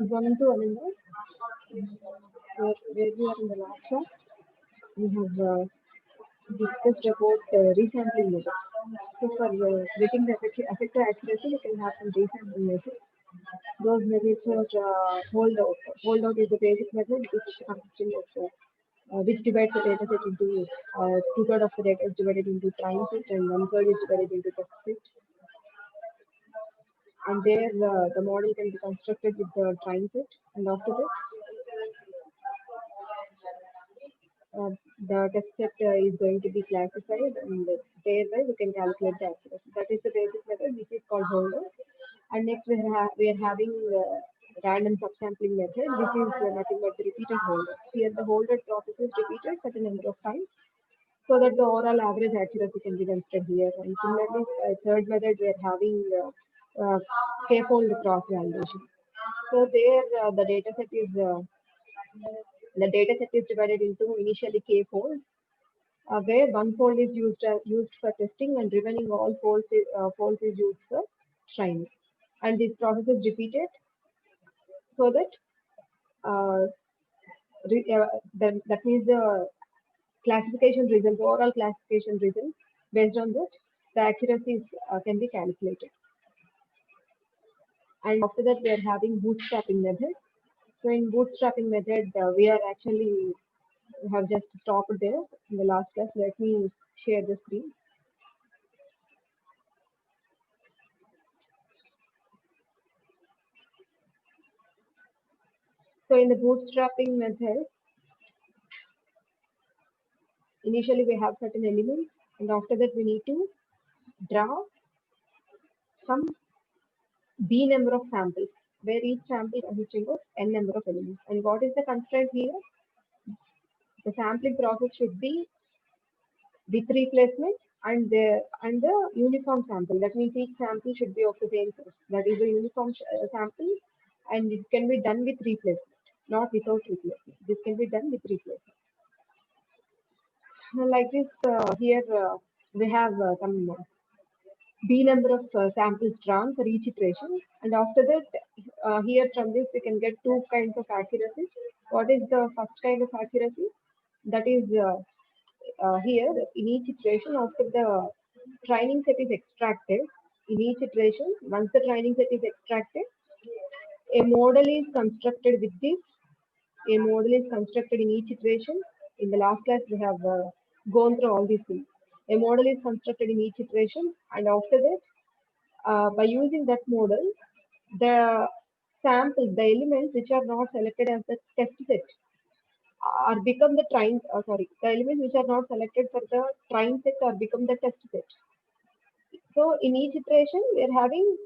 Going to Ananda, where we are in the last class, we have discussed about resampling method. So for getting the effective accuracy, we can have some resampling method. Those methods are holdout. Holdout is the basic method which consisting of which divides the data set into two-thirds of the data is divided into trying set and one-third is divided into test set. And there the model can be constructed with the trying set, and after that uh, the test set is going to be classified, and thereby we can calculate the accuracy. That is the basic method which is called holder. And next we are having random subsampling method, which is nothing but the repeated holder. Here the holder process is repeated certain number of times so that the overall average accuracy can be considered here. And similarly, third method we are having k-fold cross validation. So there the data set is divided into initially k-fold, where one fold is used for testing and remaining all folds is used for training. And this process is repeated so that uh, that means the classification results, overall classification results, based on that, the accuracies can be calculated. And after that, we are having bootstrapping method. So in bootstrapping method, we are actually have just stopped there in the last class. Let me share the screen. So in the bootstrapping method, initially we have certain elements, and after that we need to draw some b number of samples, where each sample consisting of n number of elements. And what is the constraint here? The sampling process should be with replacement and the uniform sample. That means each sample should be of the same source. That is a uniform sample, and it can be done with replacement, not without replacement. This can be done with replacement. Like this, here we have some b number of samples drawn for each iteration, and after that, here from this we can get two kinds of accuracy. What is the first kind of accuracy? That is here in each iteration after the training set is extracted. In each iteration, once the training set is extracted, a model is constructed with this. A model is constructed in each iteration. In the last class, we have gone through all these things. A model is constructed in each iteration, and after that, by using that model, the samples, the elements which are not selected as the test set are become the train. The elements which are not selected for the train set are become the test set. So in each iteration, we are having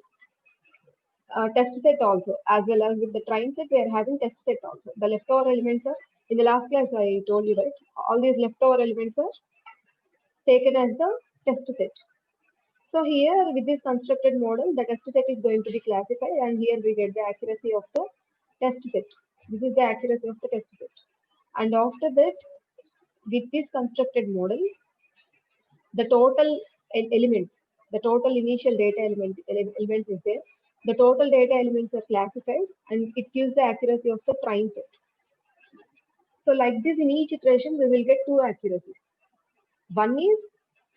test set also, as well as with the train set, we are having test set also. The leftover elements are, in the last class I told you, right, all these leftover elements are taken as the test set. So here with this constructed model, the test set is going to be classified, and here we get the accuracy of the test set. This is the accuracy of the test set. And after that, with this constructed model, the total elements, the total initial data elements is there. The total data elements are classified, and it gives the accuracy of the train set. So like this, in each iteration, we will get two accuracies. One is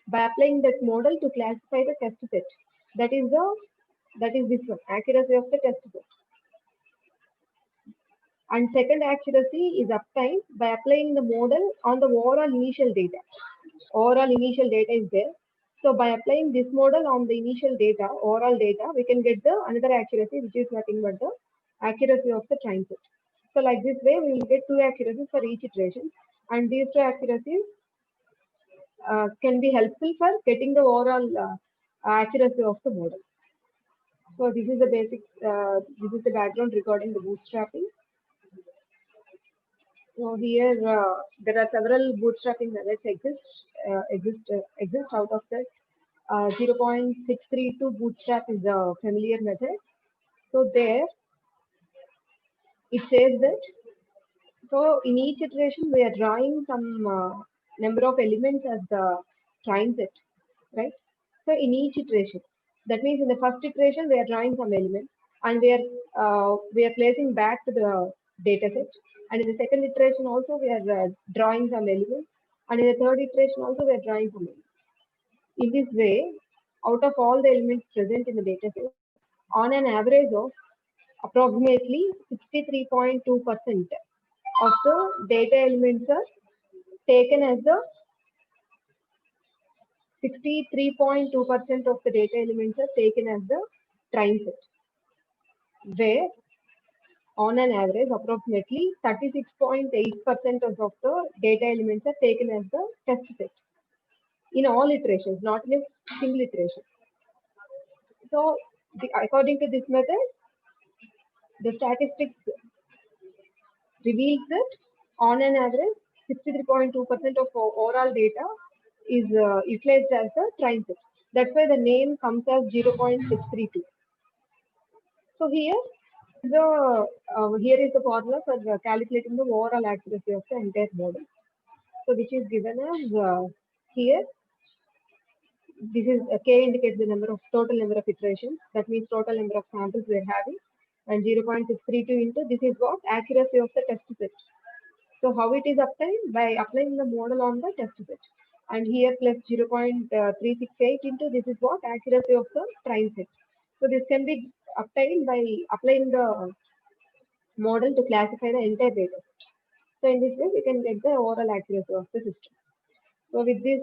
by applying that model to classify the test set. That is this one, accuracy of the test set. And second accuracy is obtained by applying the model on the overall initial data. Overall initial data is there. So by applying this model on the initial data, overall data, we can get the another accuracy, which is nothing but the accuracy of the train set. So like this way, we will get two accuracies for each iteration, and these two accuracies can be helpful for getting the overall accuracy of the model. So this is the basic, this is the background regarding the bootstrapping. So here there are several bootstrapping methods exist out of that. 0.632 bootstrap is a familiar method. So there it says that, so in each iteration we are drawing some number of elements as the train set, right? So in each iteration, that means in the first iteration we are drawing some elements. and we are placing back to the data set. And in the second iteration also we are drawing some elements, and in the third iteration also we are drawing some elements. In this way, out of all the elements present in the data set, on an average of approximately 63.2% of the data elements are taken as the 63.2% of the data elements are taken as the train set, where on an average approximately 36.8% of the data elements are taken as the test set in all iterations, not in a single iteration. So according to this method, the statistics reveals that on an average 63.2% of overall data is utilized as the train set. That's why the name comes as 0.632. So here is the formula for calculating the overall accuracy of the entire model. So which is given as here. This is K indicates the total number of iterations. That means total number of samples we are having, and 0.632 into this is what accuracy of the test set. So how it is obtained? By applying the model on the test set. And here plus 0.368 into this is what accuracy of the train set. So this can be obtained by applying the model to classify the entire data. So in this way, we can get the overall accuracy of the system. So with this,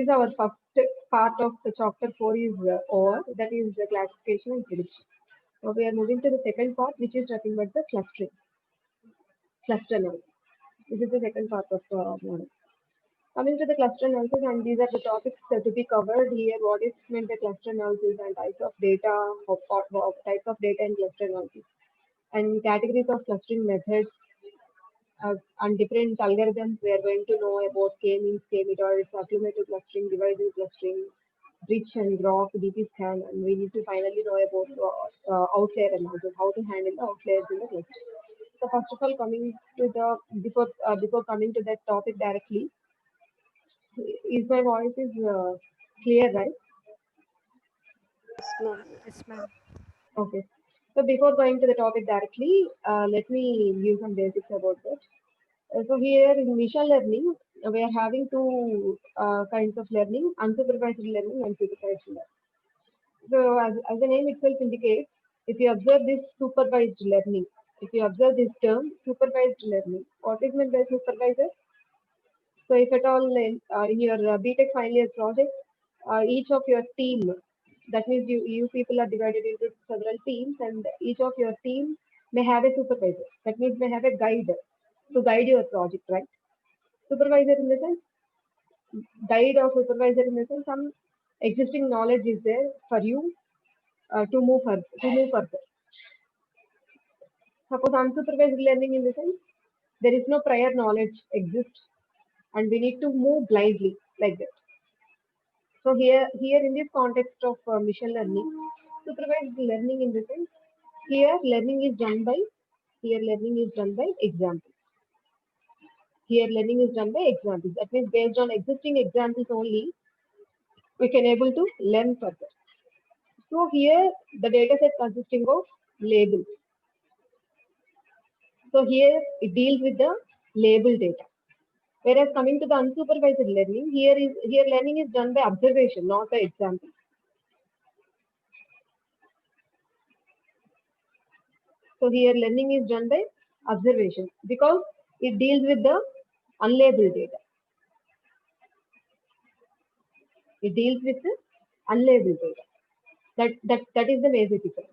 our first part of the chapter 4 is over. That is the classification and prediction. So we are moving to the second part, which is talking about the cluster analysis. This is the second part of the model. Coming to the cluster analysis, and these are the topics to be covered here. What is meant by cluster analysis and types of data, types of data in cluster analysis, and categories of clustering methods, and different algorithms. We are going to know about k-means, k-methods, accumulative clustering, divisive clustering, bridge and graph, DP scan, and we need to finally know about outlier analysis, how to handle the outliers in the cluster. So first of all, coming to the before coming to that topic directly, is my voice is clear, right? Yes, ma'am. Yes, ma'am. Okay. So before going to the topic directly, let me give some basics about that. So here in machine learning, we are having two kinds of learning: unsupervised learning and supervised learning. So as the name itself indicates, if you observe this supervised learning, if you observe this term supervised learning, what is meant by supervisor? So if at all in your BTech final year project, each of your team, that means you people are divided into several teams, and each of your team may have a supervisor. That means may have a guide to guide your project, right? Supervisor in the sense, guide or supervisor in the sense, some existing knowledge is there for you to move further. Suppose unsupervised learning in the sense, there is no prior knowledge exists, and we need to move blindly like that. So here in this context of machine learning, supervised learning in the sense, here learning is done by example. Here learning is done by examples. That means based on existing examples only, we can able to learn further. So here the data set consisting of labels. So here it deals with the label data. Whereas coming to the unsupervised learning, here learning is done by observation, not by example. So here learning is done by observation because it deals with the unlabeled data. It deals with the unlabeled data. That is the basic difference.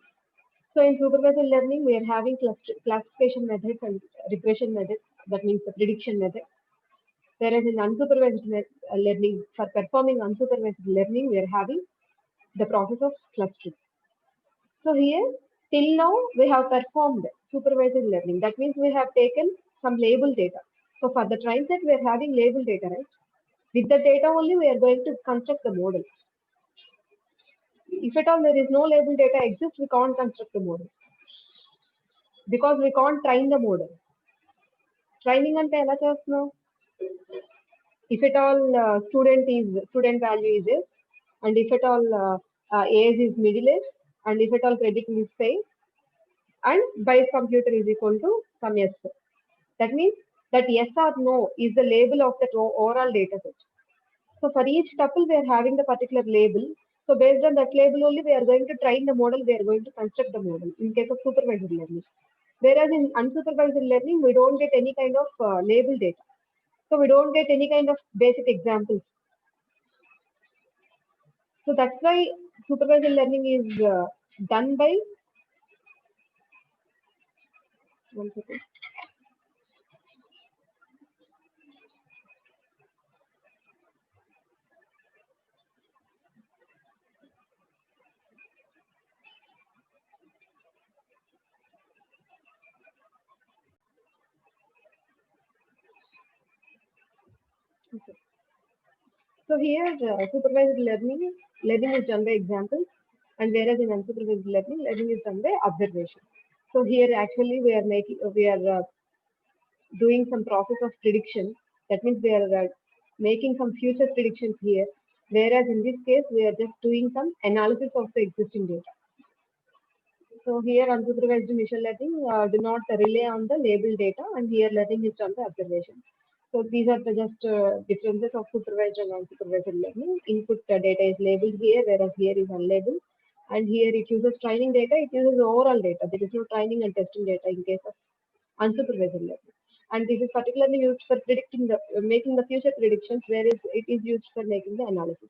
So in supervised learning, we are having classification methods and regression methods. That means the prediction method. Whereas in unsupervised learning, for performing unsupervised learning, we are having the process of clustering. So here, till now, we have performed supervised learning. That means we have taken some label data. So for the train set, we are having label data, right? With the data only, we are going to construct the model. If at all there is no label data exists, we can't construct the model because we can't train the model. Training ante ela chestunnav? If at all student value is this, and if at all age is middle age, and if at all crediting is failed, and by computer is equal to some yes. That means that yes or no is the label of that overall data set. So for each tuple, we are having the particular label. So based on that label only, we are going to train the model, we are going to construct the model in case of supervised learning. Whereas in unsupervised learning, we don't get any kind of label data. So we don't get any kind of basic examples. So that's why supervised learning is done by, one second. Okay. So here, supervised learning is done by examples, and whereas in unsupervised learning is done by observation. So here actually we are doing some process of prediction. That means we are making some future predictions here. Whereas in this case, we are just doing some analysis of the existing data. So here unsupervised machine learning do not rely on the labeled data, and here learning is done by observation. So these are the just differences of supervised and unsupervised learning. Input data is labeled here, whereas here is unlabeled. And here it uses training data, it uses overall data. There is no training and testing data in case of unsupervised learning. And this is particularly used for predicting the making the future predictions, whereas it is used for making the analysis.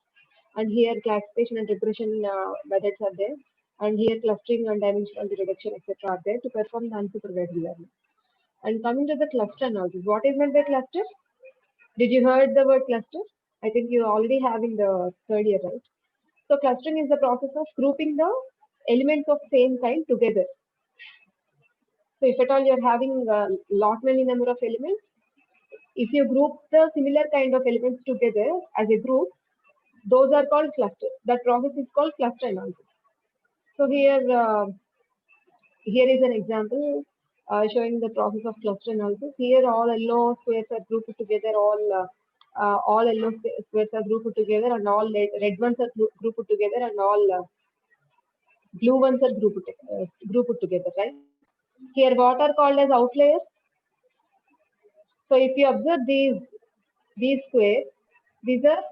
And here classification and regression methods are there. And here clustering and dimensional reduction, etc. are there to perform the unsupervised learning. And coming to the cluster analysis, what is meant by cluster? Did you heard the word cluster? I think you already have in the third year, right? So clustering is the process of grouping the elements of same kind together. So if at all you're having a lot many number of elements, if you group the similar kind of elements together as a group, those are called clusters. That process is called cluster analysis. So here is an example showing the process of cluster analysis. Here all yellow squares are grouped together, all yellow squares are grouped together, and all red ones are grouped together, and all blue ones are grouped together, right? Here what are called as outliers? So if you observe these squares, these are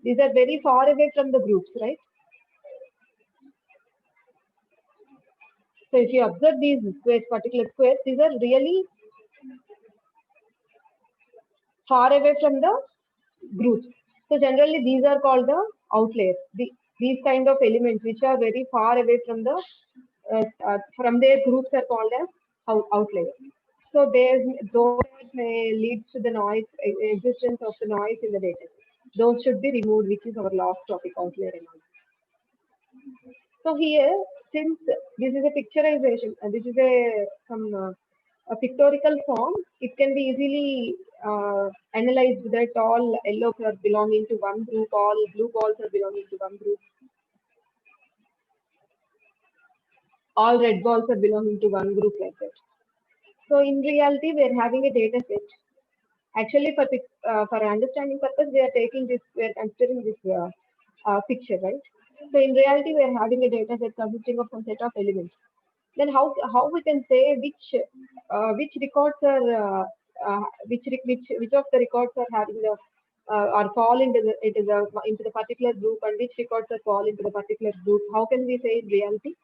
these are very far away from the groups, right? So if you observe these squares, particular squares, these are really far away from the groups. So generally these are called the outliers. These kind of elements which are very far away from from their groups are called as outliers. So those may lead to the noise, existence of the noise in the data. Those should be removed, which is our last topic, outlier analysis. So here, since this is a picturization, this is a pictorial form, it can be easily analyzed that all yellows are belonging to one group, all blue balls are belonging to one group, all red balls are belonging to one group, like that. So in reality, we are having a data set. Actually, for understanding purpose, we are considering this picture, right? So in reality, we are having a data set consisting of some set of elements. Then how we can say which records are which of the records are having the are fall into the particular group, and which records are fall into the particular group? How can we say in reality?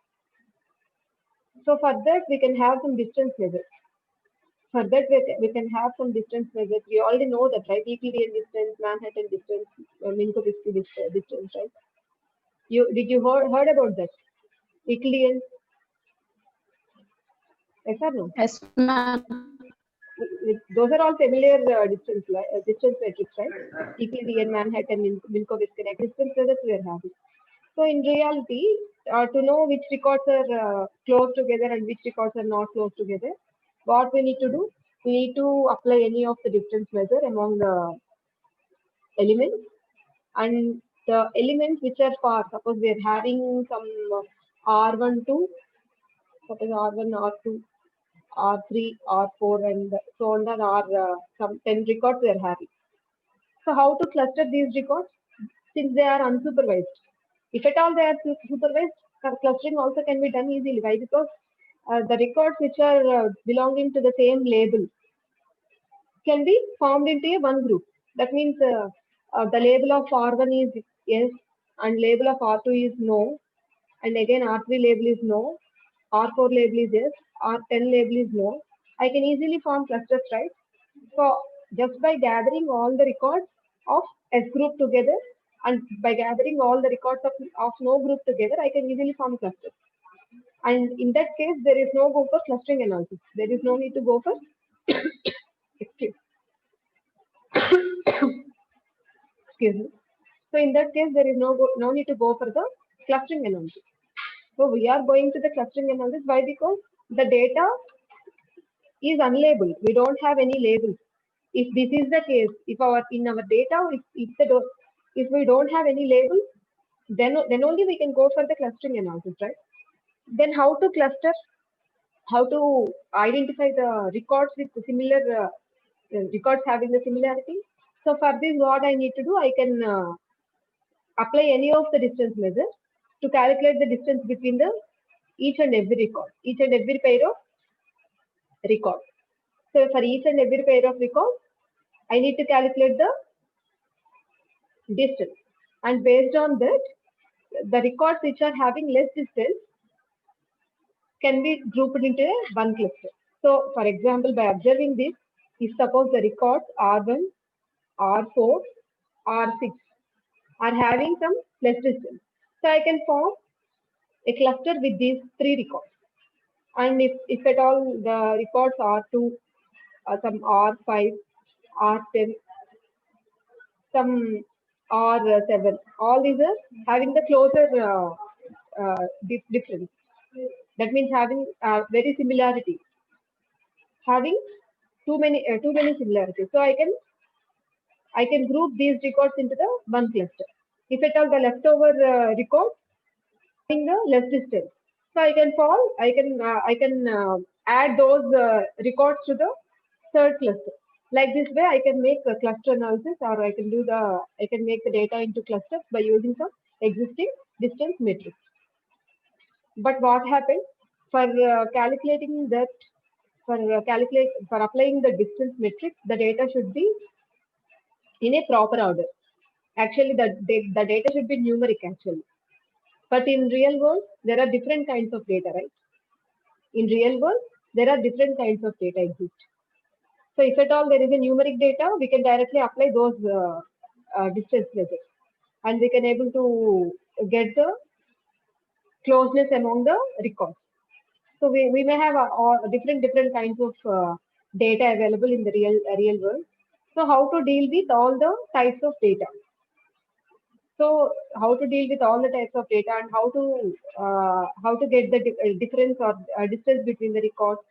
So for that we can have some distance measures. For that we can have some distance measures. We already know that, right? Euclidean distance, Manhattan distance, Minkowski distance, right? Did you heard about that? Euclidean, yes or no? Yes, ma'am. Those are all familiar distance metrics, right? Euclidean, Manhattan, Minkowski distance measures we are having. So in reality, to know which records are close together and which records are not close together, what we need to do? We need to apply any of the distance measure among the elements, and the elements which are far. Suppose we are having some R1 to, suppose R1, R2, R3, R4, and so on, and some 10 records we are having. So how to cluster these records? Since they are unsupervised, If at all they are supervised, clustering also can be done easily. Why? Because the records which are belonging to the same label can be formed into a one group. That means the label of R1 is yes, and label of R2 is no, and again R3 label is no, R4 label is yes, R10 label is no. I can easily form clusters, right? So just by gathering all the records of S group together and by gathering all the records of no group together, I can easily form clusters. And in that case, there is no go for clustering analysis. There is no need to go for excuse excuse me. So in that case, there is no need to go for the clustering analysis. So we are going to the clustering analysis. Why? Because the data is unlabeled. We don't have any labels. If this is the case, if our in our data, if we don't have any label, then only we can go for the clustering analysis, right? Then how to cluster? How to identify the records with similar records having the similarity? So for this, what I need to do, I can apply any of the distance measures to calculate the distance between the each and every record, each and every pair of records. So for each and every pair of records, I need to calculate the distance. And based on that, the records which are having less distance can be grouped into one cluster. So for example, by observing this, if suppose the records R1, R4, R6 are having some less distance, so I can form a cluster with these three records. And if at all the records R2, some R5, R10, some R7, all these are having the closer difference. That means having very similarity, having too many similarities. So I can group these records into the one cluster. If at all the leftover record having the less distance, so I can add those records to the third cluster. Like this way, I can make a cluster analysis, or I can make the data into clusters by using some existing distance matrix. But what happens for calculating that? For applying the distance matrix, the data should be in a proper order. Actually, the data should be numeric actually. But in real world, there are different kinds of data, right? In real world, there are different kinds of data exist. So if at all there is a numeric data, we can directly apply those distance measures, and we can able to get the closeness among the records. So we may have different kinds of data available in the real world. So how to deal with all the types of data? So how to deal with all the types of data, and how to get the difference or distance between the records,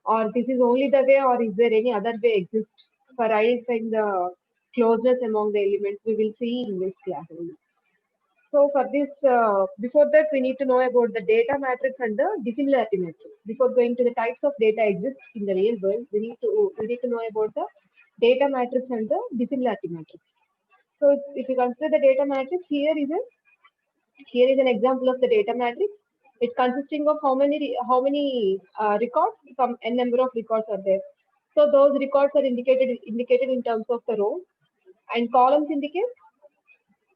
or this is only the way, or is there any other way exist for identifying the closeness among the elements? We will see in this class only. So for this, before that, we need to know about the data matrix and the dissimilarity matrix. Before going to the types of data exist in the real world, we need to know about the data matrix and the dissimilarity matrix. So if you consider the data matrix, here is an example of the data matrix. It's consisting of how many records, some n number of records are there. So those records are indicated in terms of the rows, and columns indicate.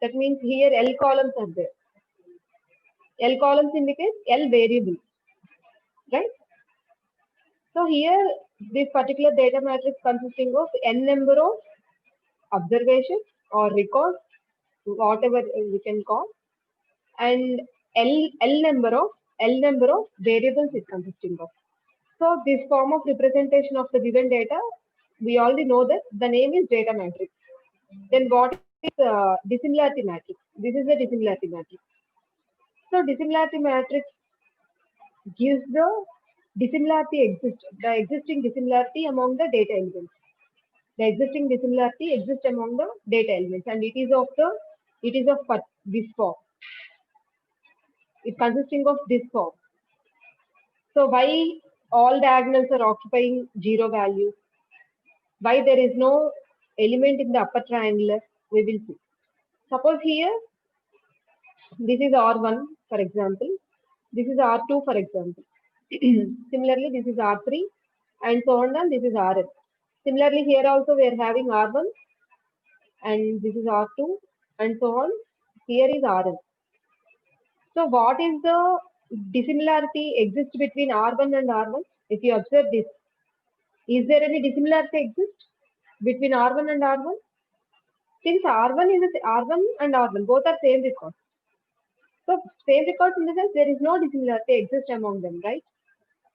That means here L columns are there. L columns indicate L variable, right? So here this particular data matrix consisting of n number of observations or records, whatever we can call, and L number of variables is consisting of. So this form of representation of the given data, we already know that the name is data matrix. Then what is dissimilarity matrix? This is the dissimilarity matrix. So dissimilarity matrix gives the existing dissimilarity among the data elements. The existing dissimilarity exists among the data elements, and it is of this form. It's consisting of this form. So why all diagonals are occupying 0 value? Why there is no element in the upper triangular? We will see. Suppose here This is R1, for example. This is R2, for example. Similarly, this is R3, and so on, and this is Rn. Similarly, here also we are having R1, and this is R2, and so on. Here is Rn. So, what is the dissimilarity exists between R1 and R1? If you observe this, is there any dissimilarity exist between R1 and R1? Since R1 is R1 and R1, both are same records. So same records in the sense there is no dissimilarity exist among them, right?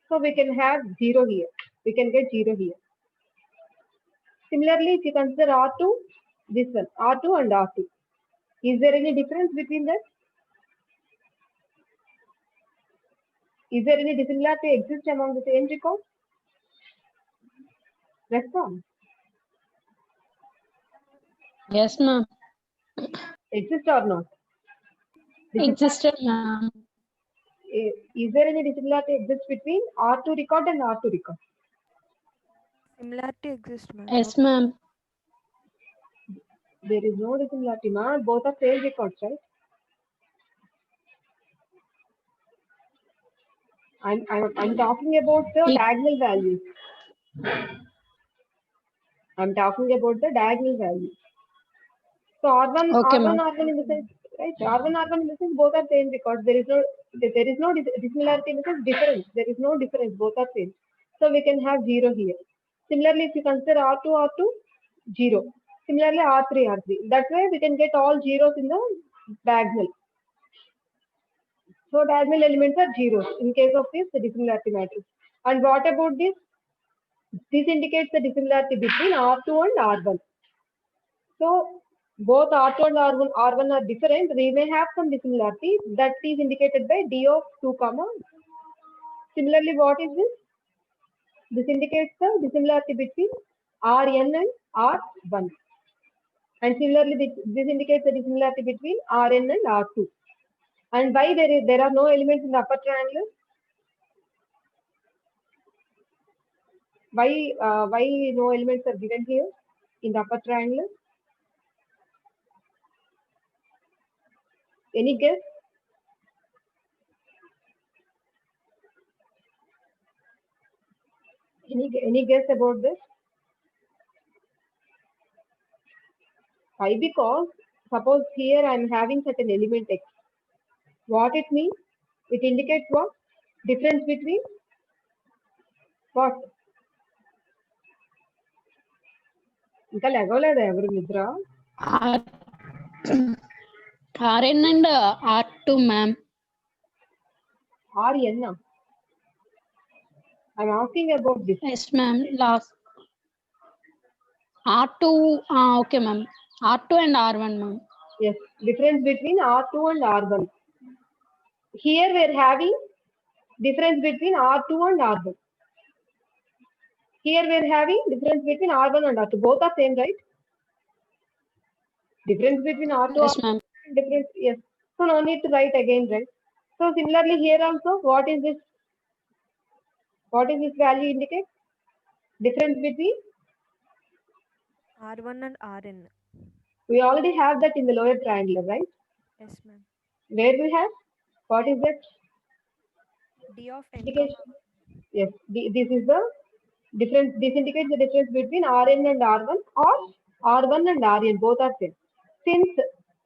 So we can have 0 here. We can get 0 here. Similarly, if you consider R2, this one, R2 and R2. Is there any difference between that? Is there any dissimilarity exist among the same records? Respond. Yes, ma'am. Exist or not? Existed, ma'am. Is there any dissimilarity exist between R2 record and R2 record? Similarity exists, ma'am. Yes, ma'am. There is no dissimilarity, ma'am. Both are same records, right? I'm talking about the diagonal values. I'm talking about the diagonal values. So R1, Okay, R1, ma'am. R1 in the sense, right? R1, R1 in the sense both are same records. There is no dissimilarity in the sense difference. There is no difference. Both are same. So we can have 0 here. Similarly, if you consider R2, R2, 0. Similarly, R3, R3. That way we can get all zeros in the diagonal. So diagonal elements are zeros in case of this dissimilarity matrix. And what about this? This indicates the dissimilarity between R2 and R1. So both R2 and R1 are different. We may have some dissimilarity that is indicated by D of 2 comma. Similarly, what is this? This indicates the dissimilarity between Rn and R1. And similarly, this indicates the dissimilarity between Rn and R2. And why there are no elements in the upper triangle? Why no elements are given here in the upper triangle? Any guess? Any guess about this? Why? Because suppose here I am having certain element x. What it means? It indicates what? Difference between what? ఇంకా లెగవలేదా ఎవరు నిద్ర? Rn and R2, ma'am. Rn. I'm asking about this. Yes, ma'am. Last R2. Okay, ma'am. R2 and R1, ma'am. Yes, difference between R2 and R1. Here we are having difference between R2 and R1. Here we are having difference between R1 and R2. Both are same, right? Difference between R2 Yes, ma'am. difference, yes. So no need to write again, right? So similarly here also, what is this? What is this value indicate? Difference between? R1 and Rn. We already have that in the lower triangular, right? Yes, ma'am. Where we have? What is that? D of n. Indication. Yes, this is the difference. This indicates the difference between Rn and R1 or R1 and Rn. Both are same. Since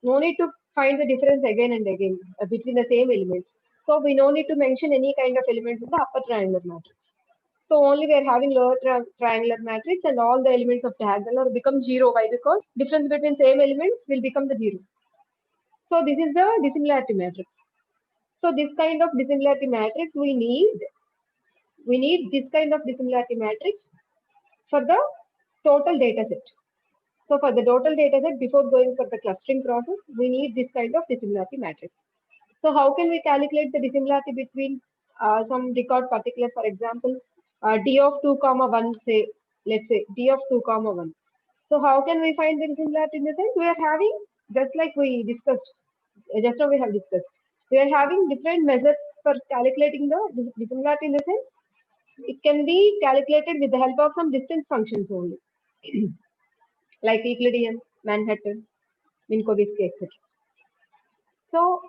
no need to find the difference again and again between the same elements. So we no need to mention any kind of elements in the upper triangular matrix. So only we are having lower triangular matrix and all the elements of diagonal will become 0. Why? Because difference between same elements will become the 0. So this is the dissimilarity matrix. So this kind of dissimilarity matrix we need this kind of dissimilarity matrix for the total data set. So for the total data set, before going for the clustering process, we need this kind of dissimilarity matrix. So how can we calculate the dissimilarity between some record particular, for example, D of 2 comma 1, say, let's say D of 2 comma 1. So how can we find the dissimilarity in the sense? We are having, just like we discussed, just now we have discussed, we are having different methods for calculating the dissimilarity in the sense. It can be calculated with the help of some distance functions only, like Euclidean, Manhattan, Minkowski, etc. So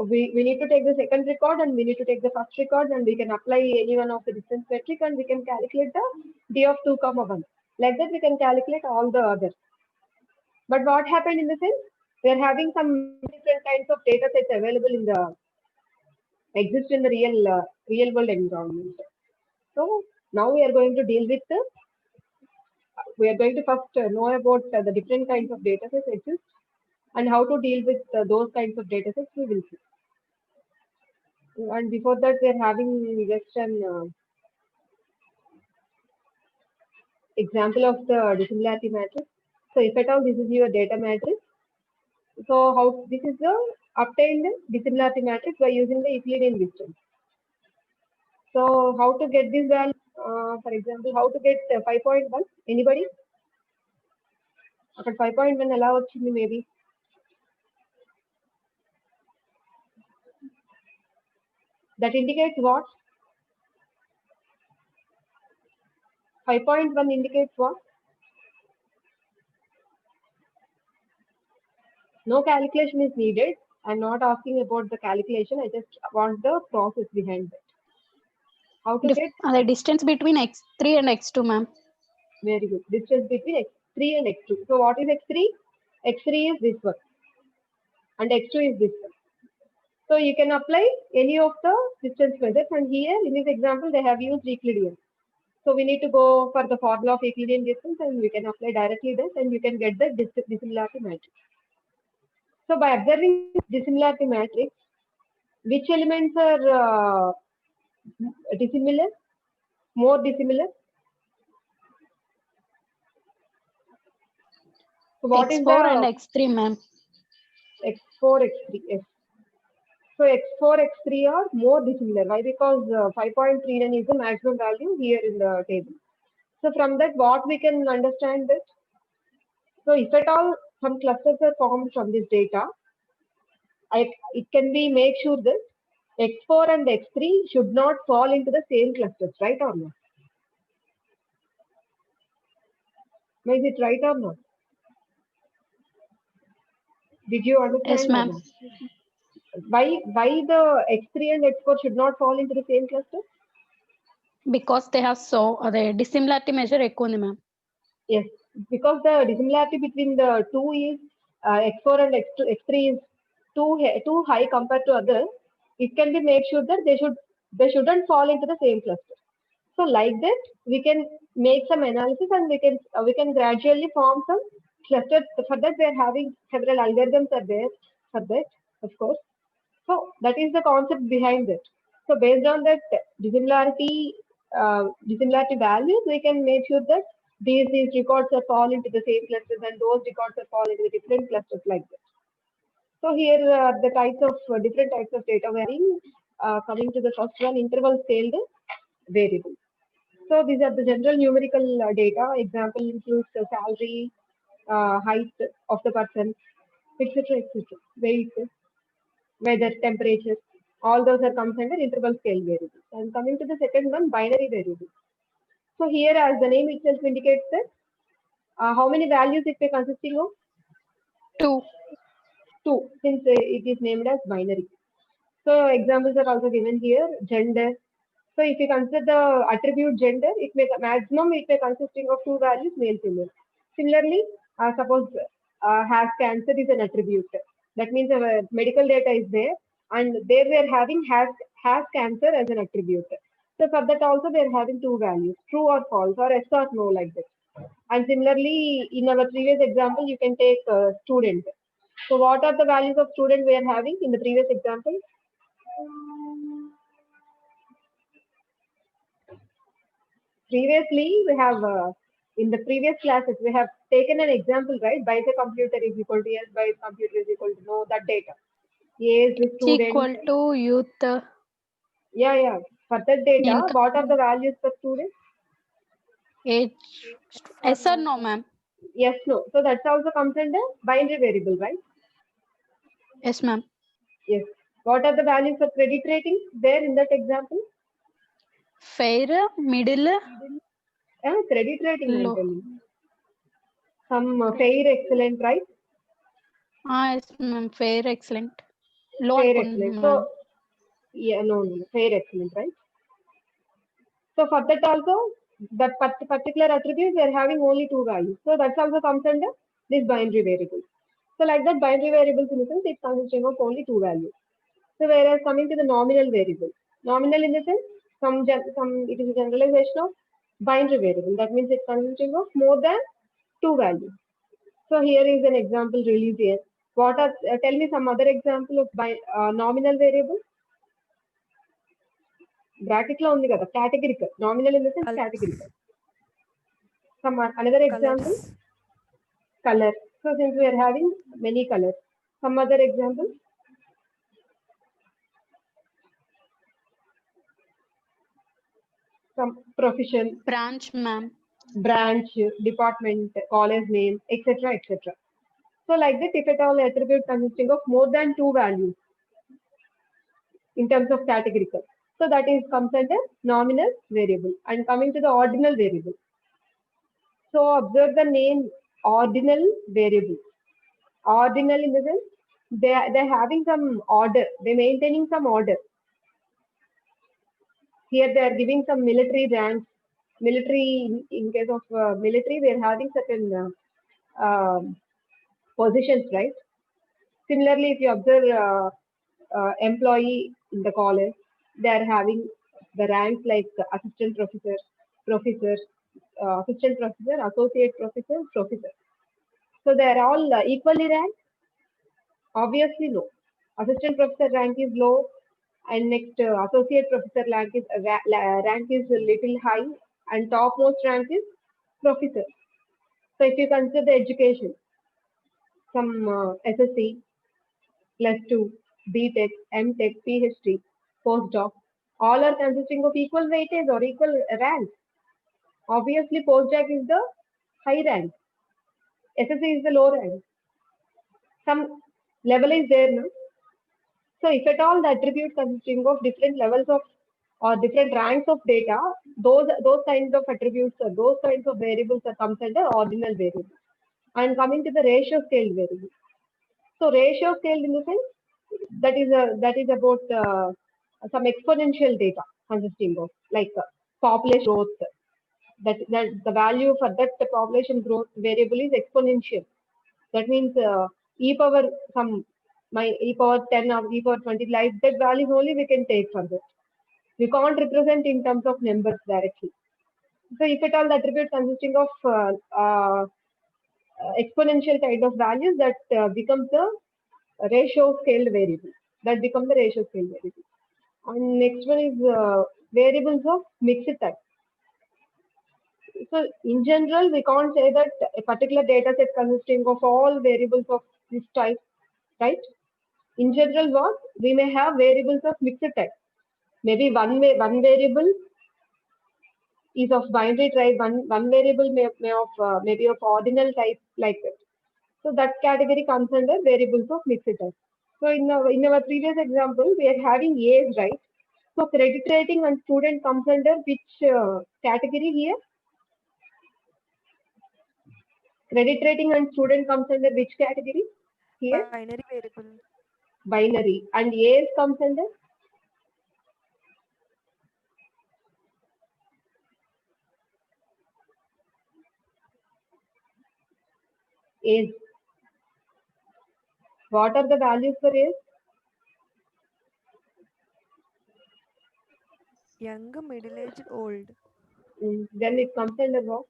we need to take the second record and we need to take the first record, and we can apply any one of the distance metric and we can calculate the D of 2, 1. Like that we can calculate all the others. But what happened in the sense, we are having some different kinds of data sets available in the exist in the real world environment. So now we are going to deal with the, we are going to first know about the different kinds of data sets exist and how to deal with those kinds of data sets we will see. And before that, we are having just an example of the dissimilarity matrix. So if at all this is your data matrix, so how this is the obtained dissimilarity matrix by using the Euclidean distance. So how to get this value? For example, how to get 5.1? Anybody? Okay, 5.1 allow వచ్చింది maybe. That indicates what? 5.1 indicates what? No calculation is needed. I'm not asking about the calculation. I just want the process behind it. How to get? The distance between x3 and x2, ma'am. Very good. Distance between x3 and x2. So what is x3? x3 is this one. And x2 is this one. So you can apply any of the distance methods. And here in this example, they have used Euclidean. So we need to go for the formula of Euclidean distance and we can apply directly this and you can get the dissimilarity matrix. So by observing dissimilarity matrix, which elements are dissimilar, more dissimilar? So what is x4 the and x3, ma'am. x4, x3? Yes. So x4, x3 are more dissimilar. Why? Because 5.39 is the maximum value here in the table. So from that, what we can understand that? So if at all some clusters are formed from this data, it can be make sure that x4 and x3 should not fall into the same clusters, right or not? Is it right or not? Did you understand? Yes, ma'am. Why the x3 and x4 should not fall into the same cluster? Because they have the dissimilarity measure ఎక్కువ ఉంది, ma'am. Yes, because the dissimilarity between the two is x4 and x3 is too high compared to others. It can be made sure that they shouldn't fall into the same cluster. So like that, we can make some analysis and we can gradually form some clusters. For that, we are having several algorithms are there for that, of course. So that is the concept behind it. So based on that dissimilarity values, we can make sure that these records are fall into the same clusters and those records are fall into the different clusters like that. So here the types of different types of data varying. Coming to the first one, interval scaled variable. So these are the general numerical data. Example includes the salary, height of the person, etc., etc. Weight, weather, temperature. All those are comes under interval scale variables. And coming to the second one, binary variable. So here, as the name itself indicates that, how many values it may consisting of? 2. 2, since it is named as binary. So examples are also given here. Gender. So if you consider the attribute gender, it may consisting of 2 values, male, female. Similarly, suppose has cancer is an attribute. That means medical data is there, and there we are having has cancer as an attribute. So for that also we are having 2 values, true or false, or yes or no, like that. And similarly, in our previous example, you can take student. So what are the values of student we are having in the previous example? Previously, we have in the previous classes we have taken an example, right? By the computer is equal to yes, by computer is equal to no. That data. Yes, the student. Equal to youth. Yeah. For that data, Inc- what are the values for student? Age. Yes or no, ma'am? Yes, no. So that's also comes under binary variable, right? Yes, ma'am. Yes. What are the values for credit rating there in that example? Fair, middle, Credit rating, I'm low. telling. Some fair, excellent, right? Yes, ma'am. Fair, excellent. Low fair అనుకుంటున్నాను excellent. ma'am. So yeah, no, fair excellent, right? So for that also, that particular attribute, we are having only two values. So that's also comes under this binary variable. So like that, binary variables in the sense it's consisting of only two values. So whereas coming to the nominal variable, nominal in the sense it is a generalization of binary variable. That means it's consisting of more than two values. So here is an example released here. What are tell me some other example of nominal variable? Bracket lo undi kada categorical. Nominal in the sense categorical. Some another example, Colors. color. So since we are having many colors, some other example, some profession, Branch ma'am. branch, department, college name, etc., etc. So like that, if at all attribute consisting of more than two values in terms of categorical, so that is comes under nominal variable. And coming to the ordinal variable, so observe the name ordinal variable. Ordinal in the sense they're having some order, they're maintaining some order. Here they are giving some military ranks. Military, in case of military, we are having certain positions, right? Similarly, if you observe employee in the college, they are having the ranks like assistant professor, professor, assistant professor, associate professor, professor. So they are all equally ranked. Obviously, no. Assistant professor rank is low, and next associate professor rank is a little high, and topmost rank is professor. So if you consider the education, some SSC, plus two, BTech, MTech, PhD, postdoc, all are consisting of equal weightage or equal rank. Obviously, postdoc is the high rank, SSC is the low rank. Some level is there now. So if at all the attribute consisting of different levels of or different ranks of data, those kinds of attributes or those kinds of variables are comes under ordinal variable. And coming to the ratio scale variable. So ratio scale in the sense that is about some exponential data consisting of like population growth. That the value for that population growth variable is exponential. That means e power some my e power 10 or e power 20 like that value only we can take for that. We can't represent in terms of numbers directly. So if at all the attribute consisting of exponential kind of values, that becomes the ratio scaled variable. That becomes the ratio scale variable. And next one is variables of mixed type. So in general, we can't say that a particular data set consisting of all variables of this type, right? In general, what we may have variables of mixed type. Maybe one variable is of binary type, one variable may of maybe of ordinal type like that. So that category comes under variables of mixed type. So in our previous example, we are having age, right? So credit rating and student comes under which category here? Credit rating and student comes under which category here? Binary variable. Binary. And age comes under? Age. What are the values for age? Young, middle-aged, old. Then it comes under what?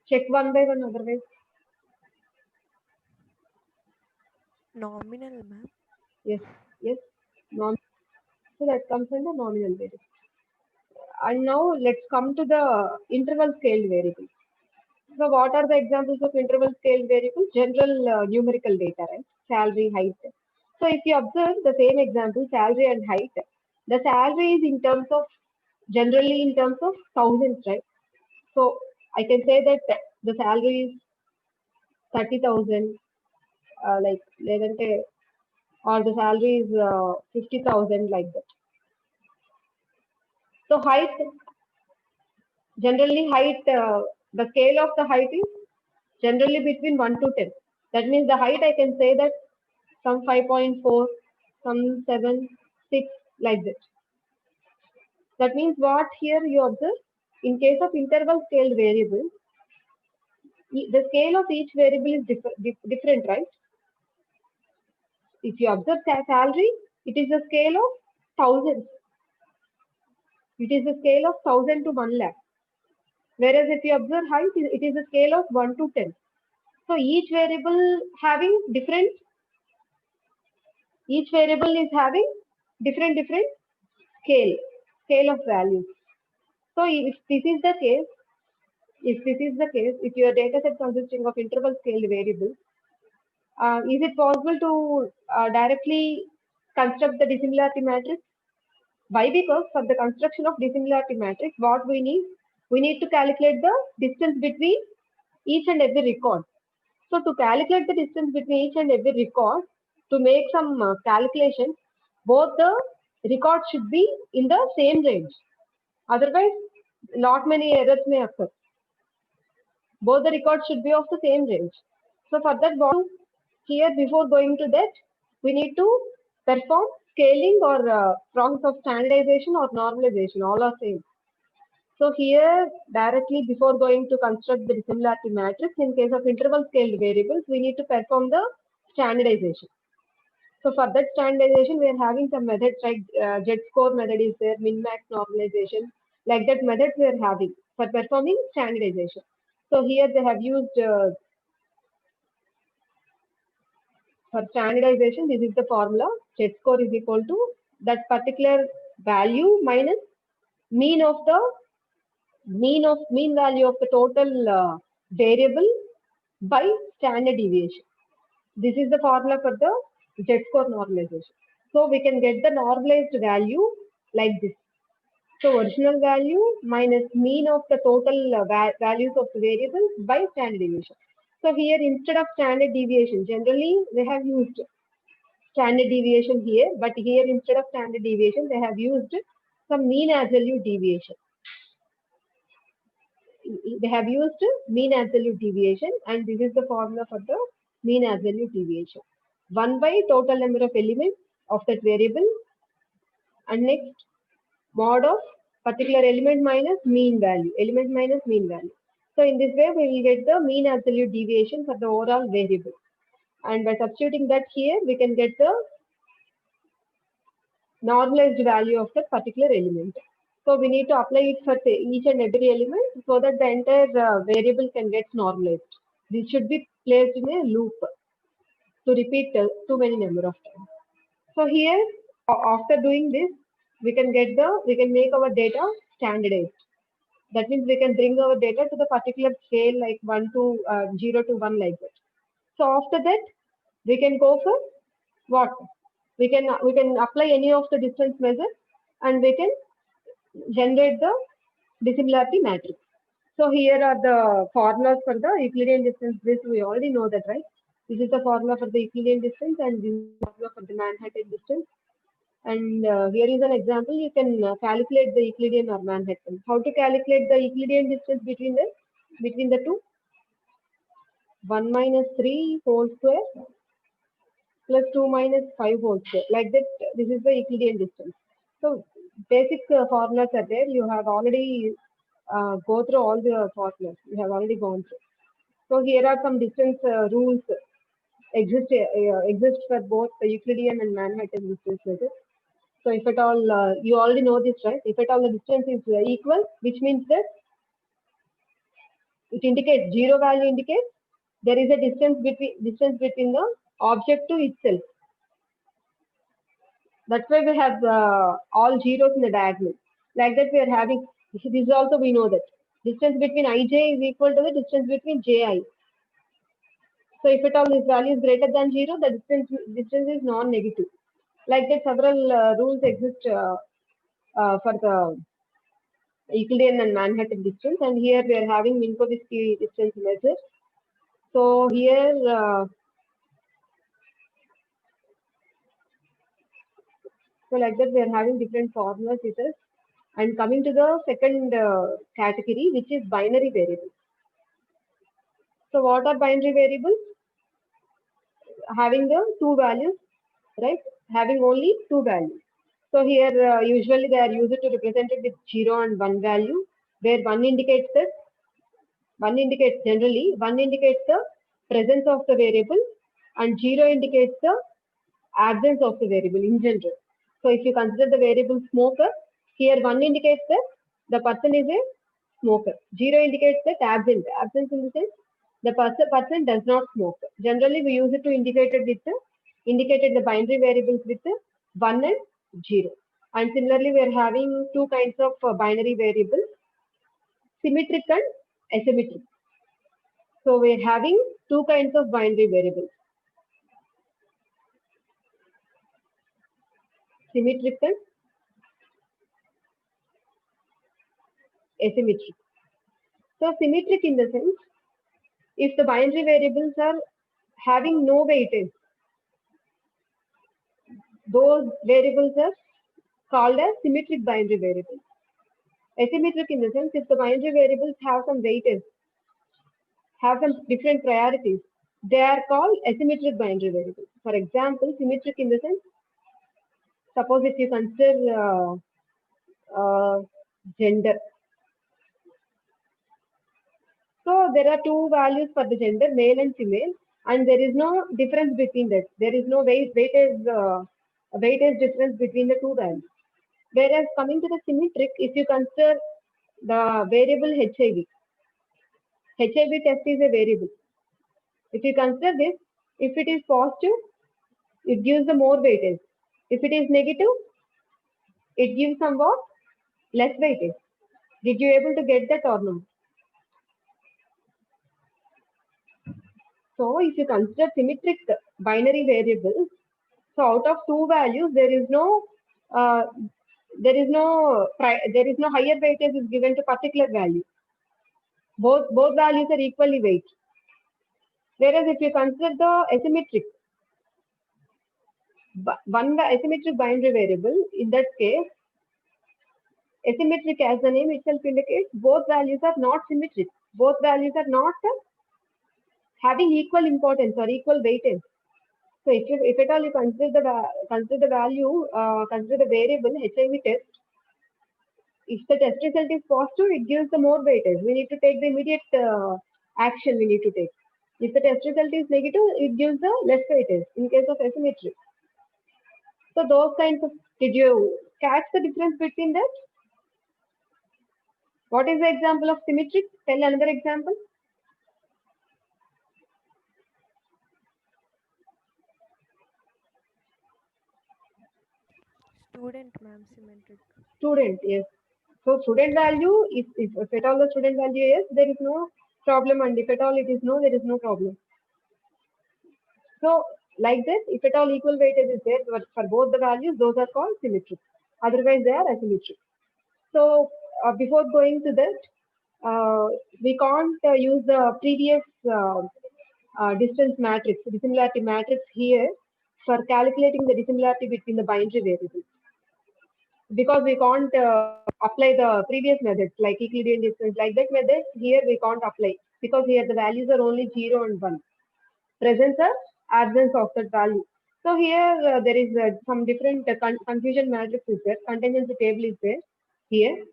Check one by one otherwise. Nominal, ma'am. Yes, yes. So that comes under nominal variable. And now let's come to the interval scale variable. So what are the examples of interval scale variable? General numerical data, right? Salary, height. So if you observe the same example, salary and height, the salary is in terms of generally in terms of thousands, right? So I can say that the salary is 30,000, like leదంటే, or the salary is 50,000 like that. So height, generally height, the scale of the height is generally between 1 to 10. That means the height I can say that some 5.4 some 7, 6, like that. That means what here you observe, in case of interval scaled variable, the scale of each variable is different, right? If you observe salary, it is a scale of thousands. It is a scale of 1000 to 1 lakh. Whereas if you observe height, it is a scale of 1 to 10. So each variable is having different scale of values. So if this is the case, if your data set consisting of interval scaled variables, is it possible to directly construct the dissimilarity matrix? Why? Because for the construction of dissimilarity matrix, what we need to calculate the distance between each and every record. So to calculate the distance between each and every record, to make some calculation, both the records should be in the same range. Otherwise, not many errors may occur. Both the records should be of the same range. So for that, here before going to that, we need to perform scaling or process of standardization or normalization, all are same. So here directly before going to construct the dissimilarity matrix, in case of interval scaled variables, we need to perform the standardization. So for that standardization, we are having some methods like Z-score method is there, min-max normalization, like that methods we are having for performing standardization. So here they have used for standardization, this is the formula, Z-score is equal to that particular value minus mean value of the total variable by standard deviation. This is the formula for the Z-score normalization. So we can get the normalized value like this. So original value minus mean of the total values of the variables by standard deviation. So here instead of standard deviation, generally they have used standard deviation here, but here instead of standard deviation, they have used some mean absolute deviation. They have used mean absolute deviation, and this is the formula for the mean absolute deviation. 1 by total number of elements of that variable, and next mod of particular element minus mean value. So in this way, we will get the mean absolute deviation for the overall variable. And by substituting that here, we can get the normalized value of that particular element. So we need to apply it for each and every element so that the entire variable can get normalized. This should be placed in a loop to repeat too many number of times. So here, after doing this, we can make our data standardized. That means we can bring our data to the particular scale like 0 to 1 like that. So after that, we can go for what? We can apply any of the distance measures and we can generate the dissimilarity matrix. So here are the formulas for the Euclidean distance. This we already know that, right? This is the formula for the Euclidean distance and this is the formula for the Manhattan distance. And here is an example. You can calculate the Euclidean or Manhattan. How to calculate the Euclidean distance between the two? 1 minus 3 whole square plus 2 minus 5 whole square. Like that, this is the Euclidean distance. So basic formulas are there. You have already go through all the formulas. You have already gone through. So here are some distance rules exist for both the Euclidean and Manhattan distance measures. So if at all, you already know this, right? If at all the distance is equal, which means that it indicates zero value indicates there is a distance between the object to itself. That's why we have all zeros in the diagonal. Like that we are having, this is also we know that distance between ij is equal to the distance between ji. So if at all this value is greater than 0, the distance is non-negative. Like that several rules exist for the Euclidean and Manhattan distance, and here we are having Minkowski distance measure. So here so like that we are having different formulas with us. And coming to the second category, which is binary variables. So what are binary variables? Having the two values, right? Having only two values. So here usually they are used to represent it with 0 and 1 value, where one indicates generally one indicates the presence of the variable and 0 indicates the absence of the variable in general. So if you consider the variable smoker, here 1 indicates that the person is a smoker. 0 indicates that absence in the sense the person does not smoke. Generally, we use it to indicated the binary variables with 1 and 0. And similarly, we are having two kinds of binary variables, symmetric and asymmetric. So we are having two kinds of binary variables, symmetric and asymmetric. So symmetric in the sense, if the binary variables are having no weightage, those variables are called as symmetric binary variables. Asymmetric in the sense, if the binary variables have some weightage, have some different priorities, they are called asymmetric binary variables. For example, symmetric in the sense, suppose if you consider gender. So there are two values for the gender, male and female, and there is no difference between that. There is no weightage difference between the two values. Whereas coming to the symmetric, if you consider the variable HIV, HIV test is a variable. If you consider this, if it is positive, it gives the more weightage. If it is negative, it gives somewhat less weightage. Did you able to get that or no? So if you consider symmetric binary variables, so out of two values, there is no higher weightage is given to particular value. Both values are equally weight. Whereas if you consider the asymmetric, one asymmetric binary variable, in that case, asymmetric as the name itself indicates, both values are not symmetric. Both values are not having equal importance or equal weightage. So if at all you consider the value, consider the variable HIV test, if the test result is positive, it gives the more weightage. We need to take the immediate action we need to take. If the test result is negative, it gives the less weightage in case of asymmetry. So those kinds of, did you catch the difference between that? What is the example of symmetric? Tell another example. Student, ma'am, symmetric. Student, yes. So student value, if at all the student value is, there is no problem, and if at all it is no, there is no problem. So like this, if at all equal weightage is there for both the values, those are called symmetric. Otherwise, they are asymmetric. So before going to that, we can't use the previous distance matrix, dissimilarity matrix here for calculating the dissimilarity between the binary variables, because we can't apply the previous methods like Euclidean distance, like that method here we can't apply, because here the values are only 0 and 1, presence or absence of that value. So here there is some different confusion matrix is there, contingency table is there here.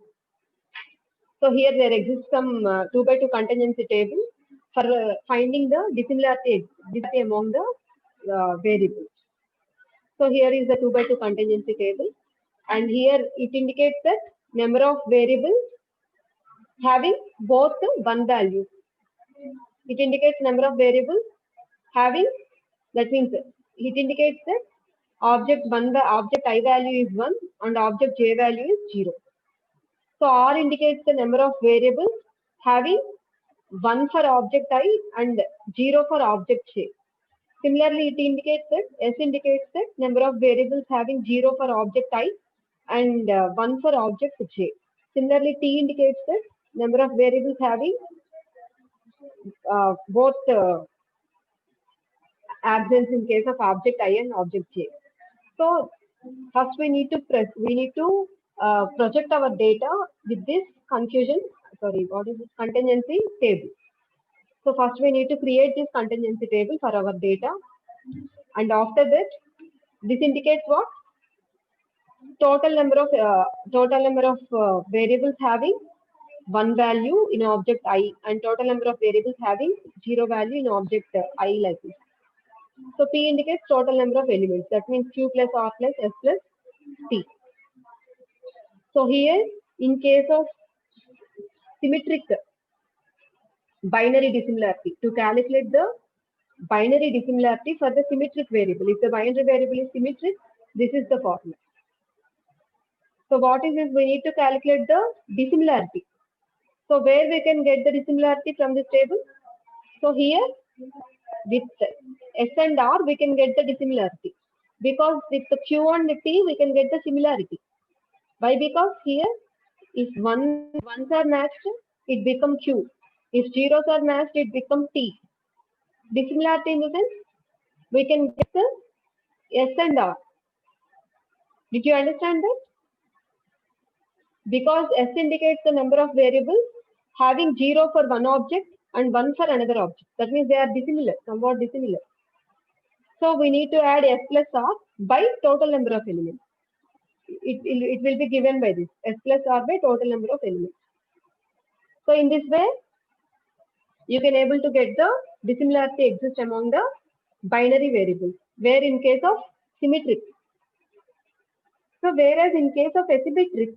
So here there exists some 2 by 2 contingency table for finding the dissimilarity among the variables. So here is the 2 by 2 contingency table, and here it indicates that number of variables having both the one value. It indicates number of variables having, that means it indicates that object I value is 1 and object j value is 0. So R indicates the number of variables having 1 for object I and 0 for object j. Similarly, it indicates that S indicates that number of variables having 0 for object I and 1 for object j. Similarly, T indicates that number of variables having both absence in case of object I and object j. So first we need to project our data with this contingency table. So first we need to create this contingency table for our data, and after that This indicates what? Total number of variables having one value in object I and total number of variables having zero value in object I, like this. So P indicates total number of elements. That means Q plus R plus S plus T. So here, in case of symmetric binary dissimilarity, to calculate the binary dissimilarity for the symmetric variable, if the binary variable is symmetric, this is the formula. So what is this? We need to calculate the dissimilarity. So where we can get the dissimilarity from this table? So here, with S and R, we can get the dissimilarity. Because with the Q and the T, we can get the similarity. Why? Because here, if ones are matched, it becomes Q. If zeros are matched, it becomes T. Dissimilarity in the sense, we can get the S and R. Did you understand that? Because S indicates the number of variables having 0 for one object and 1 for another object. That means they are dissimilar, somewhat dissimilar. So we need to add S plus R by total number of elements. It will be given by this, S plus R by total number of elements. So in this way, you can able to get the dissimilarity exists among the binary variables, where in case of symmetric. So whereas in case of asymmetric,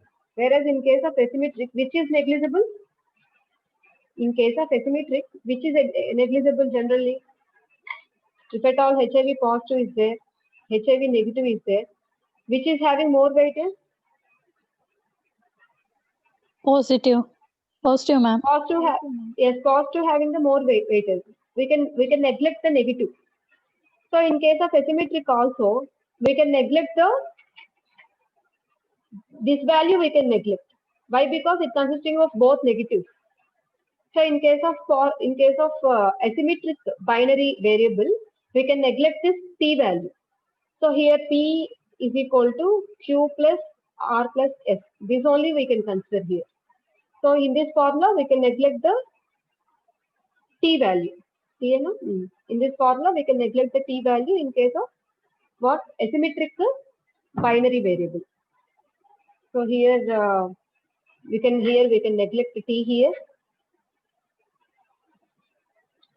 which is negligible? In case of asymmetric, which is negligible generally? If at all HIV positive is there, HIV negative is there, which is having more weightage? Positive. Positive, ma'am. Positive, yes, positive having the more weightage. We can neglect the negative. So in case of asymmetric also, we can neglect this value we can neglect. Why? Because it's consisting of both negatives. So in case of asymmetric binary variable, we can neglect this T value. So here P is equal to Q plus R plus S. This only we can consider here. So in this formula, we can neglect the T value. In this formula, we can neglect the T value in case of what? Asymmetric binary variable. So here we can neglect the T here.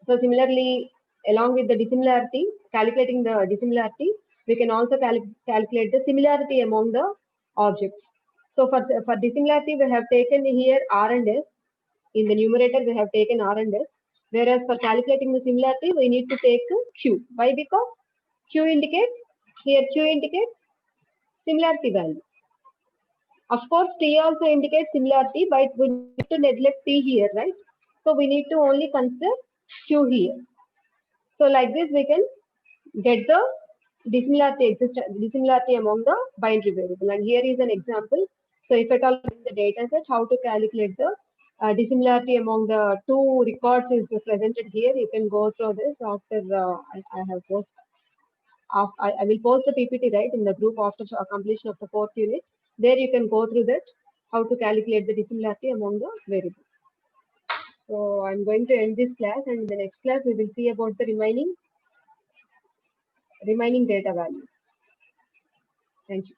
So similarly, along with the dissimilarity, calculating the dissimilarity, we can also calculate the similarity among the objects. So for dissimilarity, we have taken here R and S. In the numerator, we have taken R and S. Whereas for calculating the similarity, we need to take Q. Why? Because Q indicates similarity value. Of course, T also indicates similarity, but we need to neglect T here, right? So we need to only consider Q here. So like this, we can get the dissimilarity among the binary variable. And here is an example. So if at all in the data set, how to calculate the dissimilarity among the two records is presented here. You can go through this after I will post the PPT right in the group after completion of the 4th unit. There you can go through that, how to calculate the dissimilarity among the variables. So I'm going to end this class, and in the next class we will see about the remaining data values. Thank you.